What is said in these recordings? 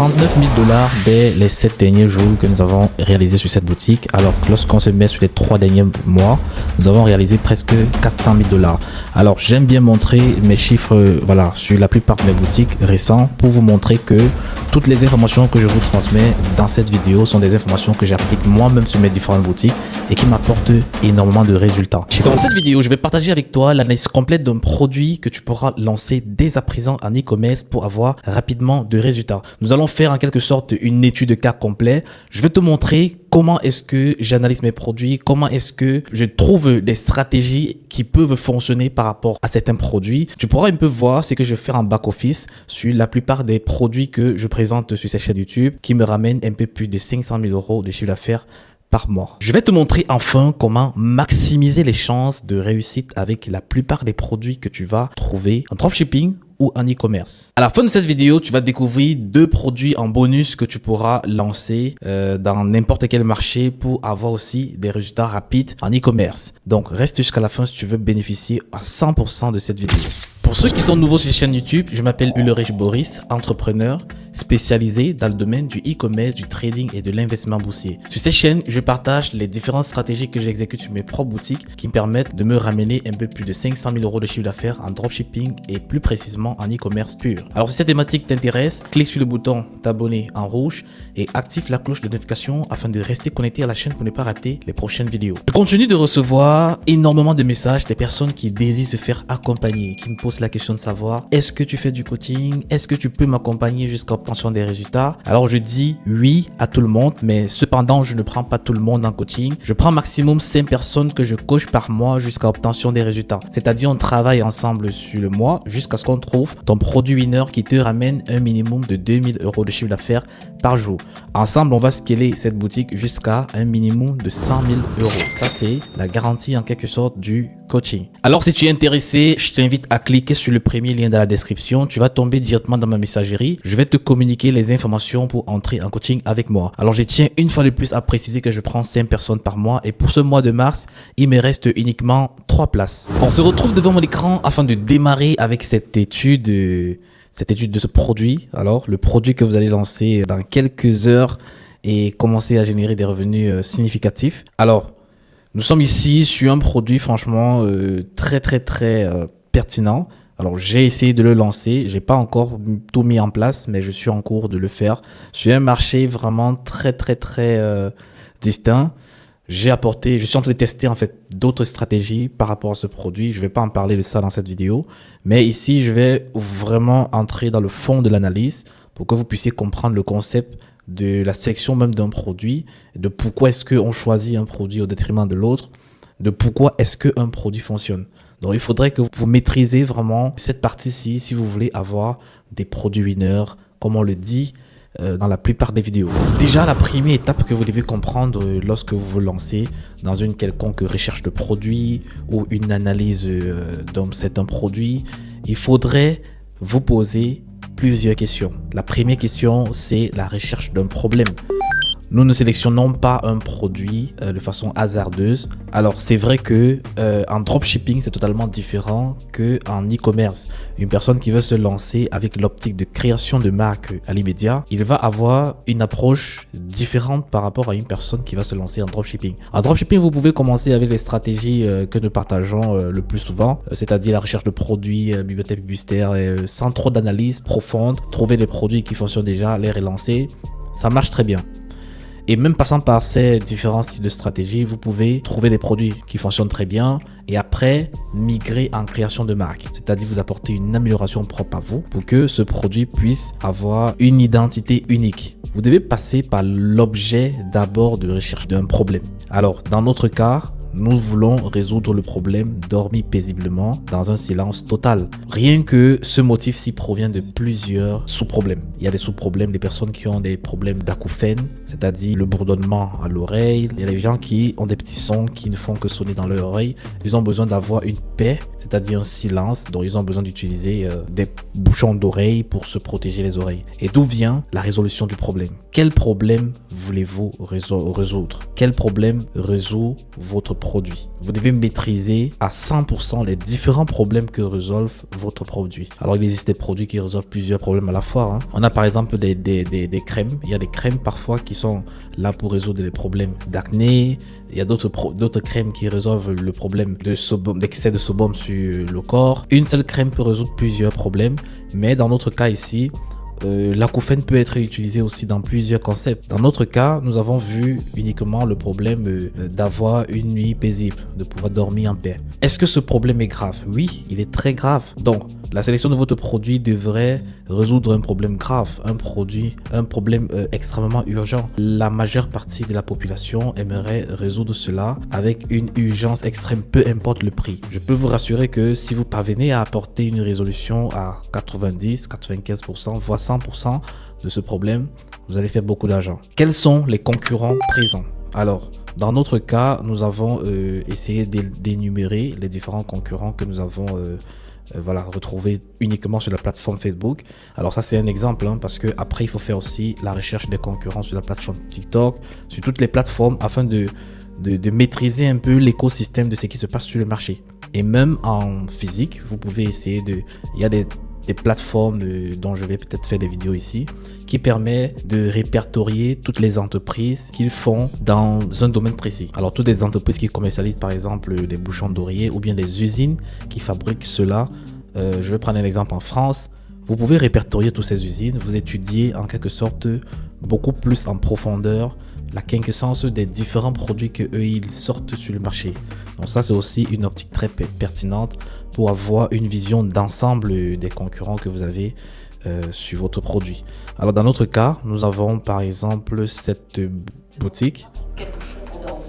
39 000 $ dès les 7 derniers jours que nous avons réalisé sur cette boutique. Alors lorsqu'on se met sur les 3 derniers mois, nous avons réalisé presque 400 000 $. Alors j'aime bien montrer mes chiffres sur la plupart de mes boutiques récents pour vous montrer que toutes les informations que je vous transmets dans cette vidéo sont des informations que j'applique moi-même sur mes différentes boutiques et qui m'apportent énormément de résultats. Dans cette vidéo, je vais partager avec toi l'analyse complète d'un produit que tu pourras lancer dès à présent en e-commerce pour avoir rapidement de résultats. Nous allons faire en quelque sorte une étude de cas complet. Je vais te montrer comment est-ce que j'analyse mes produits, comment est-ce que je trouve des stratégies qui peuvent fonctionner par rapport à certains produits. Tu pourras un peu voir ce que je fais en back-office sur la plupart des produits que je présente sur cette chaîne YouTube qui me ramènent un peu plus de 500 000 € de chiffre d'affaires par mois. Je vais te montrer enfin comment maximiser les chances de réussite avec la plupart des produits que tu vas trouver en dropshipping ou en e-commerce. À la fin de cette vidéo, tu vas découvrir 2 produits en bonus que tu pourras lancer dans n'importe quel marché pour avoir aussi des résultats rapides en e-commerce. Donc, reste jusqu'à la fin si tu veux bénéficier à 100% de cette vidéo. Pour ceux qui sont nouveaux sur cette chaîne YouTube, je m'appelle Ulrich Boris, entrepreneur spécialisé dans le domaine du e-commerce, du trading et de l'investissement boursier. Sur cette chaîne, je partage les différentes stratégies que j'exécute sur mes propres boutiques qui me permettent de me ramener un peu plus de 500 000 € de chiffre d'affaires en dropshipping et plus précisément en e-commerce pur. Alors si cette thématique t'intéresse, clique sur le bouton t'abonner en rouge et active la cloche de notification afin de rester connecté à la chaîne pour ne pas rater les prochaines vidéos. Je continue de recevoir énormément de messages des personnes qui désirent se faire accompagner, qui me posent la question de savoir est-ce que tu fais du coaching, est-ce que tu peux m'accompagner jusqu'à l'obtention des résultats. Alors je dis oui à tout le monde, mais cependant je ne prends pas tout le monde en coaching. Je prends maximum 5 personnes que je coach par mois jusqu'à l'obtention des résultats. C'est-à-dire on travaille ensemble sur le mois jusqu'à ce qu'on trouve ton produit winner qui te ramène un minimum de 2000 € de chiffre d'affaires par jour. Ensemble on va scaler cette boutique jusqu'à un minimum de 100 000 €. Ça c'est la garantie en quelque sorte du coaching. Alors si tu es intéressé, je t'invite à cliquer sur le premier lien dans la description. Tu vas tomber directement dans ma messagerie. Je vais te communiquer les informations pour entrer en coaching avec moi. Alors je tiens une fois de plus à préciser que je prends 5 personnes par mois et pour ce mois de mars, il me reste uniquement 3 places. On se retrouve devant mon écran afin de démarrer avec cette étude de ce produit. Alors le produit que vous allez lancer dans quelques heures et commencer à générer des revenus significatifs. Alors nous sommes ici sur un produit franchement très pertinent. Alors j'ai essayé de le lancer, j'ai pas encore tout mis en place, mais je suis en cours de le faire. Sur un marché vraiment très distinct. Je suis en train de tester en fait d'autres stratégies par rapport à ce produit. Je vais pas en parler de ça dans cette vidéo, mais ici je vais vraiment entrer dans le fond de l'analyse pour que vous puissiez comprendre le concept de la sélection même d'un produit, de pourquoi est-ce qu'on choisit un produit au détriment de l'autre, de pourquoi est-ce qu'un produit fonctionne. Donc il faudrait que vous maîtrisez vraiment cette partie-ci si vous voulez avoir des produits winners, comme on le dit dans la plupart des vidéos. Déjà, la première étape que vous devez comprendre lorsque vous vous lancez dans une quelconque recherche de produit ou une analyse d'un certain produit, il faudrait vous poser plusieurs questions. La première question, c'est la recherche d'un problème. Nous ne sélectionnons pas un produit de façon hasardeuse. Alors, c'est vrai que en dropshipping, c'est totalement différent qu'en e-commerce. Une personne qui veut se lancer avec l'optique de création de marque à l'immédiat, il va avoir une approche différente par rapport à une personne qui va se lancer en dropshipping. En dropshipping, vous pouvez commencer avec les stratégies que nous partageons le plus souvent, c'est-à-dire la recherche de produits, bibliothèque publicitaire, sans trop d'analyse profonde, trouver les produits qui fonctionnent déjà, les relancer. Ça marche très bien. Et même passant par ces différents styles de stratégie, vous pouvez trouver des produits qui fonctionnent très bien et après migrer en création de marque. C'est-à-dire vous apporter une amélioration propre à vous pour que ce produit puisse avoir une identité unique. Vous devez passer par l'objet d'abord de recherche d'un problème. Alors, dans notre cas, nous voulons résoudre le problème dormi paisiblement dans un silence total. Rien que ce motif-ci provient de plusieurs sous-problèmes. Il y a des sous-problèmes des personnes qui ont des problèmes d'acouphènes, c'est-à-dire le bourdonnement à l'oreille. Il y a des gens qui ont des petits sons qui ne font que sonner dans leur oreille. Ils ont besoin d'avoir une paix, c'est-à-dire un silence, dont ils ont besoin d'utiliser des bouchons d'oreille pour se protéger les oreilles. Et d'où vient la résolution du problème? Quel problème voulez-vous résoudre? Quel problème résout votre produit. Vous devez maîtriser à 100% les différents problèmes que résolve votre produit. Alors, il existe des produits qui résolvent plusieurs problèmes à la fois. On a par exemple des crèmes. Il y a des crèmes parfois qui sont là pour résoudre les problèmes d'acné. Il y a d'autres crèmes qui résolvent le problème d'excès de sebum sur le corps. Une seule crème peut résoudre plusieurs problèmes. Mais dans notre cas ici, l'acouphène peut être utilisé aussi dans plusieurs concepts. Dans notre cas, nous avons vu uniquement le problème d'avoir une nuit paisible, de pouvoir dormir en paix. Est-ce que ce problème est grave? Oui, il est très grave. Donc, la sélection de votre produit devrait résoudre un problème grave, un problème extrêmement urgent. La majeure partie de la population aimerait résoudre cela avec une urgence extrême, peu importe le prix. Je peux vous rassurer que si vous parvenez à apporter une résolution à 90, 95%, voire 100% de ce problème, vous allez faire beaucoup d'argent. Quels sont les concurrents présents? Alors, dans notre cas, nous avons essayé d'énumérer les différents concurrents que nous avons retrouver uniquement sur la plateforme Facebook. Alors ça c'est un exemple parce que après il faut faire aussi la recherche des concurrents sur la plateforme TikTok, sur toutes les plateformes afin de maîtriser un peu l'écosystème de ce qui se passe sur le marché. Et même en physique, vous pouvez essayer il y a des plateformes dont je vais peut-être faire des vidéos ici qui permet de répertorier toutes les entreprises qu'ils font dans un domaine précis. Alors toutes les entreprises qui commercialisent par exemple des bouchons d'oreiller ou bien des usines qui fabriquent cela. Je vais prendre un exemple en France. Vous pouvez répertorier toutes ces usines, vous étudiez en quelque sorte beaucoup plus en profondeur la quintessence des différents produits que eux ils sortent sur le marché. Donc ça c'est aussi une optique très pertinente pour avoir une vision d'ensemble des concurrents que vous avez sur votre produit. Alors dans notre cas, nous avons par exemple cette boutique. Quel bouchon pour dormir.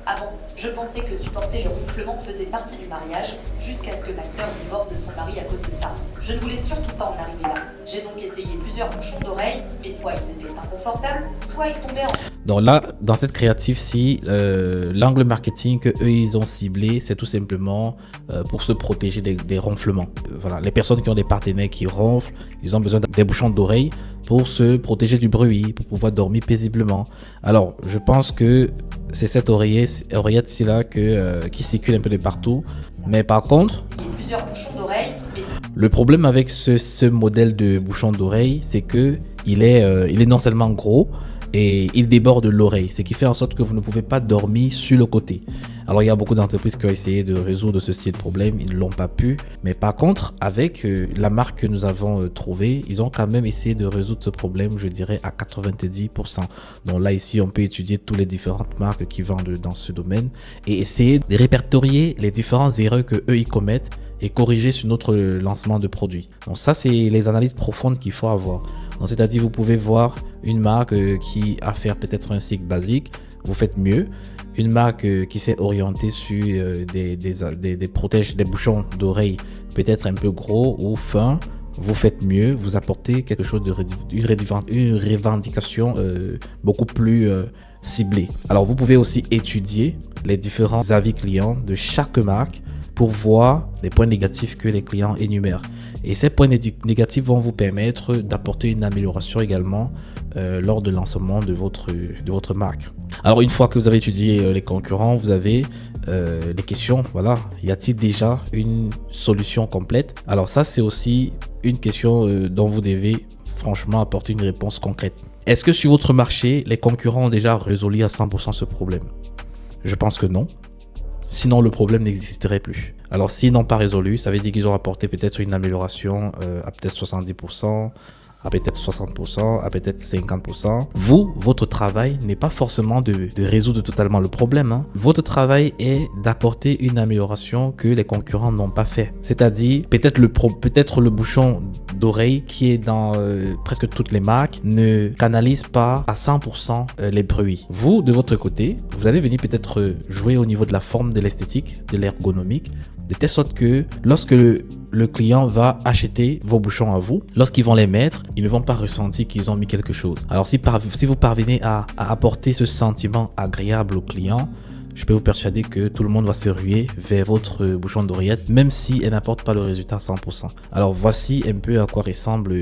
Avant, je pensais que supporter les ronflements faisait partie du mariage, jusqu'à ce que ma sœur divorce de son mari à cause de ça. Je ne voulais surtout pas en arriver là. J'ai donc essayé plusieurs bouchons d'oreilles, mais soit ils étaient inconfortables, soit ils tombaient en... Donc là, dans cette créative-ci, l'angle marketing que eux ils ont ciblé, c'est tout simplement pour se protéger des ronflements. Voilà, les personnes qui ont des partenaires qui ronflent, ils ont besoin des bouchons d'oreilles pour se protéger du bruit, pour pouvoir dormir paisiblement. Alors, je pense que c'est cette oreillette-ci là qui circule un peu de partout. Mais par contre, il y a plusieurs bouchons d'oreilles, mais... Le problème avec ce modèle de bouchon d'oreille, c'est que il est non seulement gros, et il déborde l'oreille, ce qui fait en sorte que vous ne pouvez pas dormir sur le côté. Alors il y a beaucoup d'entreprises qui ont essayé de résoudre ce style de problème, ils ne l'ont pas pu. Mais par contre, avec la marque que nous avons trouvée, ils ont quand même essayé de résoudre ce problème, je dirais à 90%. Donc là ici, on peut étudier toutes les différentes marques qui vendent dans ce domaine et essayer de répertorier les différentes erreurs que eux ils commettent et corriger sur notre lancement de produit. Donc ça, c'est les analyses profondes qu'il faut avoir. Donc c'est-à-dire, vous pouvez voir une marque qui a fait peut-être un cycle basique, vous faites mieux. Une marque qui s'est orientée sur des protèges, des bouchons d'oreille peut-être un peu gros ou fins, vous faites mieux, vous apportez quelque chose une revendication beaucoup plus ciblée. Alors vous pouvez aussi étudier les différents avis clients de chaque marque pour voir les points négatifs que les clients énumèrent. Et ces points négatifs vont vous permettre d'apporter une amélioration également lors de lancement de votre marque. Alors une fois que vous avez étudié les concurrents, vous avez les questions, voilà, y a-t-il déjà une solution complète? Alors ça c'est aussi une question dont vous devez franchement apporter une réponse concrète. Est-ce que sur votre marché, les concurrents ont déjà résolu à 100% ce problème? Je pense que non. Sinon, le problème n'existerait plus. Alors, s'ils n'ont pas résolu, ça veut dire qu'ils ont apporté peut-être une amélioration à peut-être 70%, à peut-être 60%, à peut-être 50%. Vous, votre travail n'est pas forcément de résoudre totalement le problème. Votre travail est d'apporter une amélioration que les concurrents n'ont pas fait. C'est-à-dire, peut-être le bouchon d'oreille qui est dans presque toutes les marques ne canalise pas à 100% les bruits. Vous, de votre côté, vous allez venir peut-être jouer au niveau de la forme, de l'esthétique, de l'ergonomique, de telle sorte que lorsque le client va acheter vos bouchons à vous, lorsqu'ils vont les mettre, ils ne vont pas ressentir qu'ils ont mis quelque chose. Alors si vous parvenez à apporter ce sentiment agréable au client, je peux vous persuader que tout le monde va se ruer vers votre bouchon d'oreillette, même si elle n'apporte pas le résultat à 100%. Alors voici un peu à quoi ressemble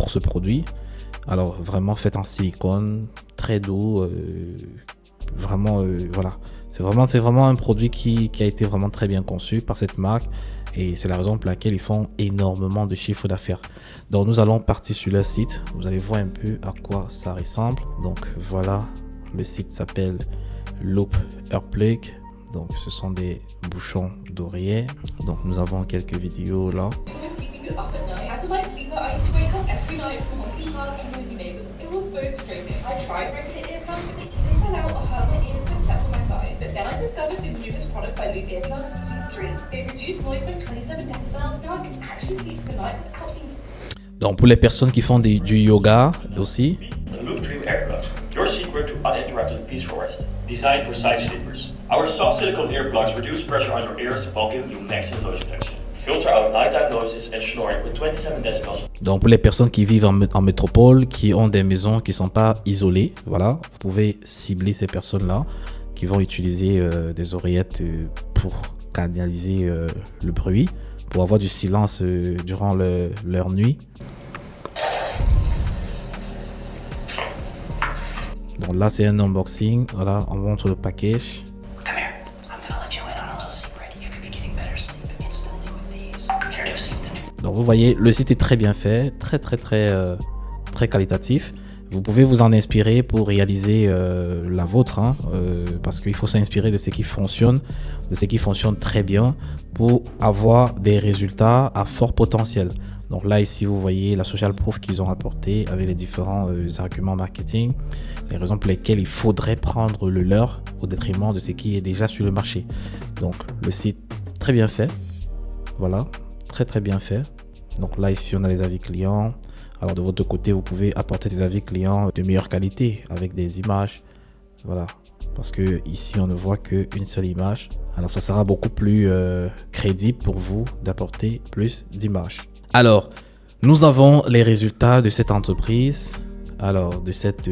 ce produit. Alors vraiment fait en silicone, très doux, vraiment voilà, C'est vraiment un produit qui a été vraiment très bien conçu par cette marque et c'est la raison pour laquelle ils font énormément de chiffre d'affaires. Donc nous allons partir sur leur site. Vous allez voir un peu à quoi ça ressemble. Donc voilà, le site s'appelle Loop Earplug. Donc ce sont des bouchons d'oreiller. Donc nous avons quelques vidéos là. Donc pour les personnes qui font du yoga aussi. Loop Dream Earplugs, your secret to uninterrupted peaceful rest. Designed for side sleepers. Our soft silicone earplugs reduce pressure on your ears while giving you maximum noise protection. Filter out nighttime noises and snoring with 27 decibels. Donc pour les personnes qui vivent en métropole, qui ont des maisons qui ne sont pas isolées, voilà, vous pouvez cibler ces personnes-là qui vont utiliser des oreillettes pour canaliser le bruit, pour avoir du silence durant leur nuit. Donc là c'est un unboxing, voilà, on montre le package. Donc vous voyez, le site est très bien fait, très qualitatif. Vous pouvez vous en inspirer pour réaliser la vôtre, hein, parce qu'il faut s'inspirer de ce qui fonctionne, très bien pour avoir des résultats à fort potentiel. Donc là ici vous voyez la social proof qu'ils ont apporté avec les différents arguments marketing, les raisons pour lesquelles il faudrait prendre le leur au détriment de ce qui est déjà sur le marché. Donc le site très bien fait, voilà, très bien fait. Donc là ici on a les avis clients. Alors de votre côté vous pouvez apporter des avis clients de meilleure qualité avec des images, voilà, parce que ici on ne voit qu'une seule image. Alors ça sera beaucoup plus crédible pour vous d'apporter plus d'images. Alors, nous avons les résultats de cette entreprise, alors de cette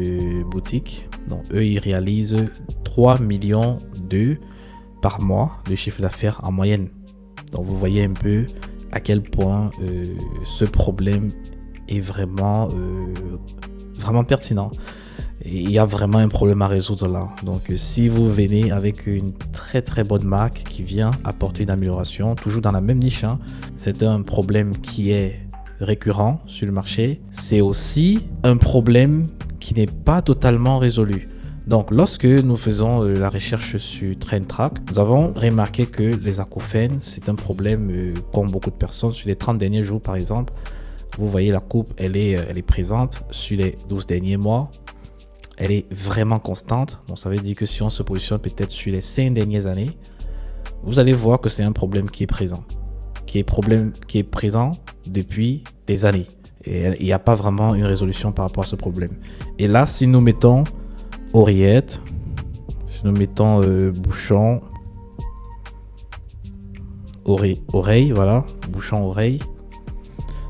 boutique. Donc, eux, ils réalisent 3 millions par mois de chiffre d'affaires en moyenne. Donc, vous voyez un peu à quel point ce problème est vraiment pertinent. Et il y a vraiment un problème à résoudre là. Donc, si vous venez avec une très bonne marque qui vient apporter une amélioration, toujours dans la même niche, hein, c'est un problème qui est récurrent sur le marché. C'est aussi un problème qui n'est pas totalement résolu. Donc, lorsque nous faisons la recherche sur TrendTrack, nous avons remarqué que les acouphènes, c'est un problème qu'ont beaucoup de personnes. Sur les 30 derniers jours, par exemple, vous voyez la coupe, elle est présente sur les 12 derniers mois. Elle est vraiment constante. Donc, ça veut dire que si on se positionne peut-être sur les 5 dernières années, vous allez voir que c'est un problème qui est présent. Qui est présent depuis des années. Et il n'y a pas vraiment une résolution par rapport à ce problème. Et là, si nous mettons oreillette, si nous mettons bouchon, oreille, voilà, bouchon, oreille.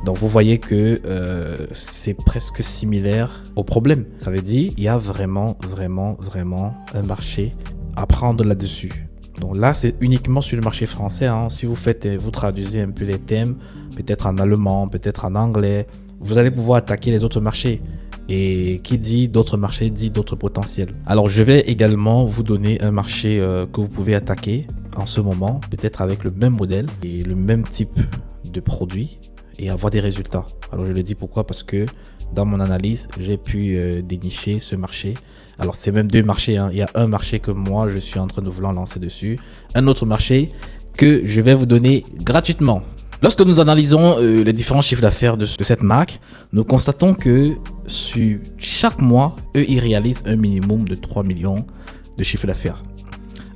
Donc vous voyez que c'est presque similaire au problème. Ça veut dire il y a vraiment un marché à prendre là-dessus. Donc là c'est uniquement sur le marché français, hein. Si vous traduisez un peu les thèmes, peut-être en allemand, peut-être en anglais, vous allez pouvoir attaquer les autres marchés. Et qui dit d'autres marchés dit d'autres potentiels. Alors je vais également vous donner un marché que vous pouvez attaquer en ce moment, peut-être avec le même modèle et le même type de produit, et avoir des résultats. Alors je le dis pourquoi, parce que dans mon analyse, j'ai pu dénicher ce marché. Alors c'est même deux marchés, hein. Il y a un marché que moi je suis en train de vouloir lancer dessus, un autre marché que je vais vous donner gratuitement. Lorsque nous analysons les différents chiffres d'affaires de cette marque, nous constatons que sur chaque mois, eux ils réalisent un minimum de 3 millions de chiffre d'affaires.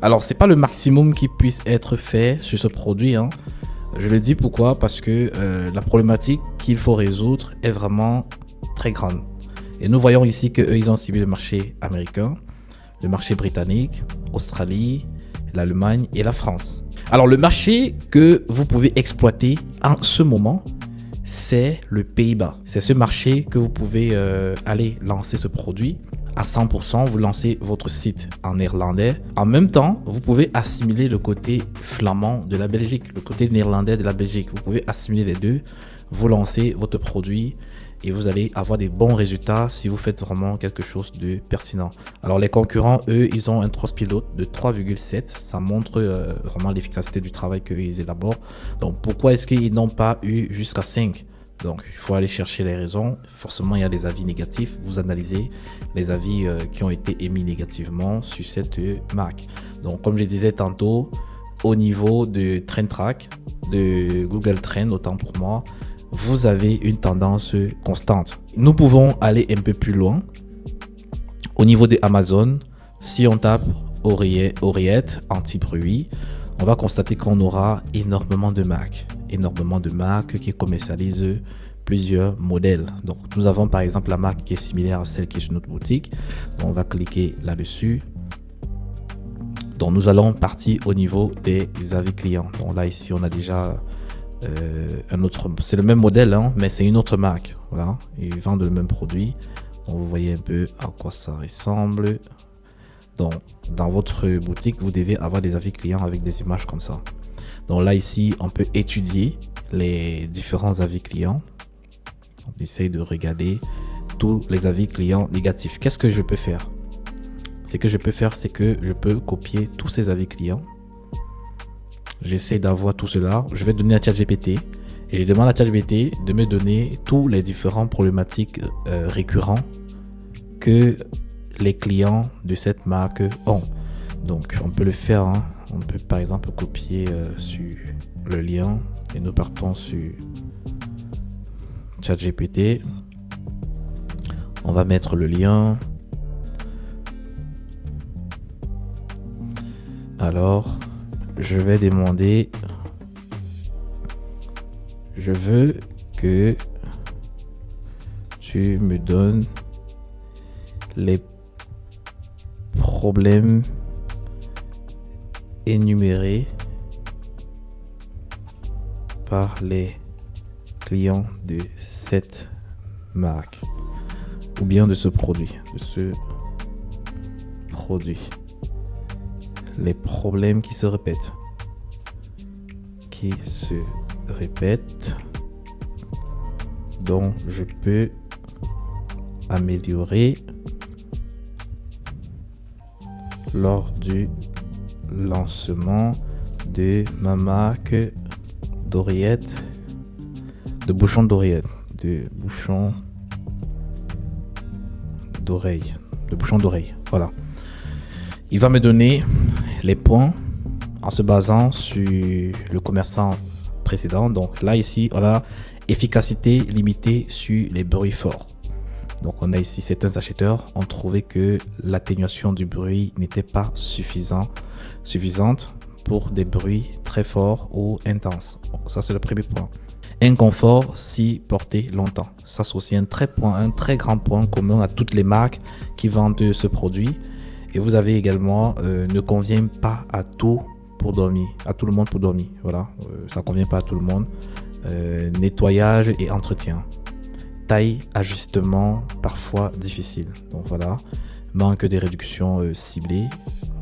Alors c'est pas le maximum qui puisse être fait sur ce produit, hein. Je le dis pourquoi, parce que la problématique qu'il faut résoudre est vraiment très grande. Et nous voyons ici qu'eux, ils ont ciblé le marché américain, le marché britannique, Australie, l'Allemagne et la France. Alors le marché que vous pouvez exploiter en ce moment, c'est le Pays-Bas. C'est ce marché que vous pouvez aller lancer ce produit à 100%, vous lancez votre site en néerlandais. En même temps, vous pouvez assimiler le côté flamand de la Belgique, le côté néerlandais de la Belgique. Vous pouvez assimiler les deux, vous lancez votre produit et vous allez avoir des bons résultats si vous faites vraiment quelque chose de pertinent. Alors les concurrents, eux, ils ont un Trustpilot de 3,7. Ça montre vraiment l'efficacité du travail qu'ils élaborent. Donc pourquoi est-ce qu'ils n'ont pas eu jusqu'à 5? Donc il faut aller chercher les raisons. Forcément, il y a des avis négatifs. Vous analysez les avis qui ont été émis négativement sur cette marque. Donc comme je disais tantôt, au niveau de TrendTrack, de Google Trend, autant pour moi, vous avez une tendance constante. Nous pouvons aller un peu plus loin. Au niveau de Amazon, si on tape oreillette anti-bruit, on va constater qu'on aura énormément de marques qui commercialisent plusieurs modèles. Donc nous avons par exemple la marque qui est similaire à celle qui est sur notre boutique. Donc on va cliquer là-dessus. Donc nous allons partir au niveau des avis clients. Donc là ici on a déjà un autre, c'est le même modèle hein, mais c'est une autre marque. Voilà, ils vendent le même produit. Donc vous voyez un peu à quoi ça ressemble. Donc dans votre boutique vous devez avoir des avis clients avec des images comme ça. Donc là ici on peut étudier les différents avis clients. On essaye de regarder tous les avis clients négatifs. Qu'est-ce que je peux faire? C'est que je peux copier tous ces avis clients. J'essaie d'avoir tout cela. Je vais donner à ChatGPT et je demande à ChatGPT de me donner tous les différents problématiques récurrents que les clients de cette marque ont. Donc on peut le faire. Hein. On peut par exemple copier sur le lien et nous partons sur ChatGPT. On va mettre le lien. Alors, je vais demander, je veux que tu me donnes les problèmes énumérés par les clients de cette marque ou bien de ce produit, les problèmes qui se répètent, dont je peux améliorer lors du lancement de ma marque d'oreillette, de bouchon d'oreillette, de bouchon d'oreille. Voilà. Il va me donner les points en se basant sur le commerçant précédent. Donc là, ici, on a efficacité limitée sur les bruits forts. Donc on a ici certains acheteurs ont trouvé que l'atténuation du bruit n'était pas suffisante pour des bruits très forts ou intenses. Ça, c'est le premier point. Inconfort si porté longtemps. Ça, c'est aussi un très grand point commun à toutes les marques qui vendent ce produit. Et vous avez également ne convient pas à tout le monde pour dormir. Voilà, ça convient pas à tout le monde. Nettoyage et entretien. Taille, ajustement parfois difficile. Donc voilà, manque de réduction ciblée.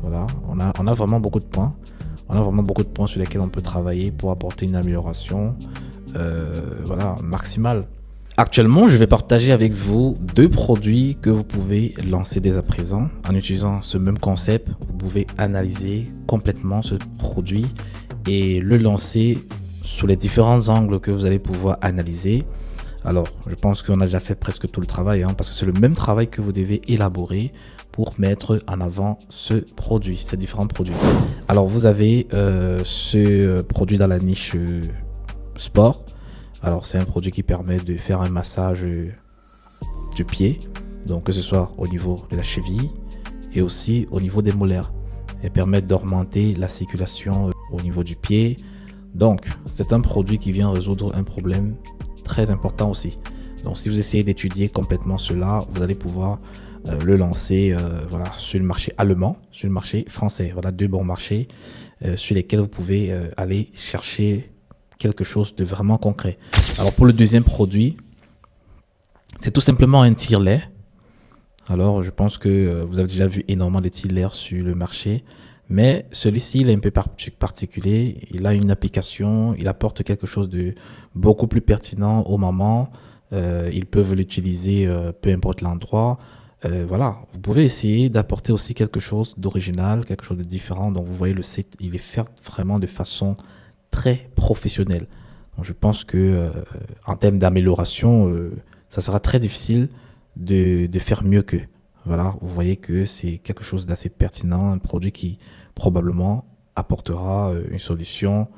Voilà, on a vraiment beaucoup de points. On a vraiment beaucoup de points sur lesquels on peut travailler pour apporter une amélioration maximale. Actuellement, je vais partager avec vous 2 produits que vous pouvez lancer dès à présent. En utilisant ce même concept, vous pouvez analyser complètement ce produit et le lancer sous les différents angles que vous allez pouvoir analyser. Alors, je pense qu'on a déjà fait presque tout le travail, parce que c'est le même travail que vous devez élaborer pour mettre en avant ces différents produits. Alors, vous avez ce produit dans la niche sport. Alors, c'est un produit qui permet de faire un massage du pied, donc que ce soit au niveau de la cheville et aussi au niveau des molaires, et permet d'augmenter la circulation au niveau du pied. Donc, c'est un produit qui vient résoudre un problème très important aussi. Donc, si vous essayez d'étudier complètement cela, vous allez pouvoir le lancer sur le marché allemand, sur le marché français. Voilà 2 bons marchés sur lesquels vous pouvez aller chercher quelque chose de vraiment concret. Alors pour le deuxième produit, c'est tout simplement un tire-lait. Alors je pense que vous avez déjà vu énormément de tire-lait sur le marché, mais celui-ci il est un peu particulier. Il a une application, il apporte quelque chose de beaucoup plus pertinent aux mamans Ils peuvent l'utiliser peu importe l'endroit. Voilà, vous pouvez essayer d'apporter aussi quelque chose d'original, quelque chose de différent. Donc vous voyez, le site, il est fait vraiment de façon très professionnelle. Donc, je pense que en termes d'amélioration, ça sera très difficile de faire mieux qu'eux. Voilà, vous voyez que c'est quelque chose d'assez pertinent, un produit qui probablement apportera une solution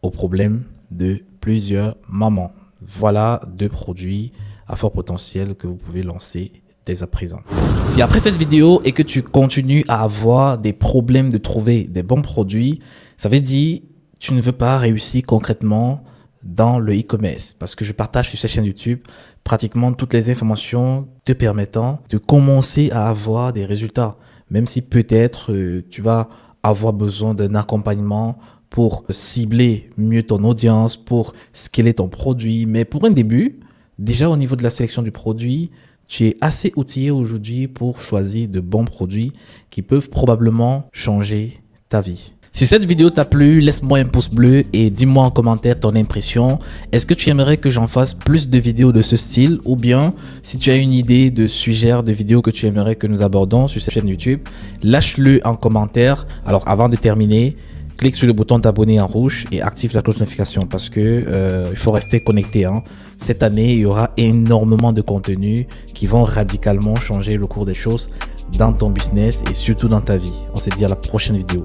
au problème de plusieurs mamans. Voilà 2 produits à fort potentiel que vous pouvez lancer dès à présent. Si après cette vidéo et que tu continues à avoir des problèmes de trouver des bons produits, ça veut dire que tu ne veux pas réussir concrètement dans le e-commerce, parce que je partage sur cette chaîne YouTube pratiquement toutes les informations te permettant de commencer à avoir des résultats, même si peut-être tu vas avoir besoin d'un accompagnement pour cibler mieux ton audience, pour scaler ton produit. Mais pour un début, déjà au niveau de la sélection du produit, tu es assez outillé aujourd'hui pour choisir de bons produits qui peuvent probablement changer ta vie. Si cette vidéo t'a plu, laisse-moi un pouce bleu et dis-moi en commentaire ton impression. Est-ce que tu aimerais que j'en fasse plus de vidéos de ce style? Ou bien, si tu as une idée de sujet de vidéo que tu aimerais que nous abordons sur cette chaîne YouTube, lâche-le en commentaire. Alors avant de terminer, clique sur le bouton t'abonner en rouge et active la cloche de notification parce que il faut rester connecté, hein. Cette année, il y aura énormément de contenus qui vont radicalement changer le cours des choses dans ton business et surtout dans ta vie. On se dit à la prochaine vidéo.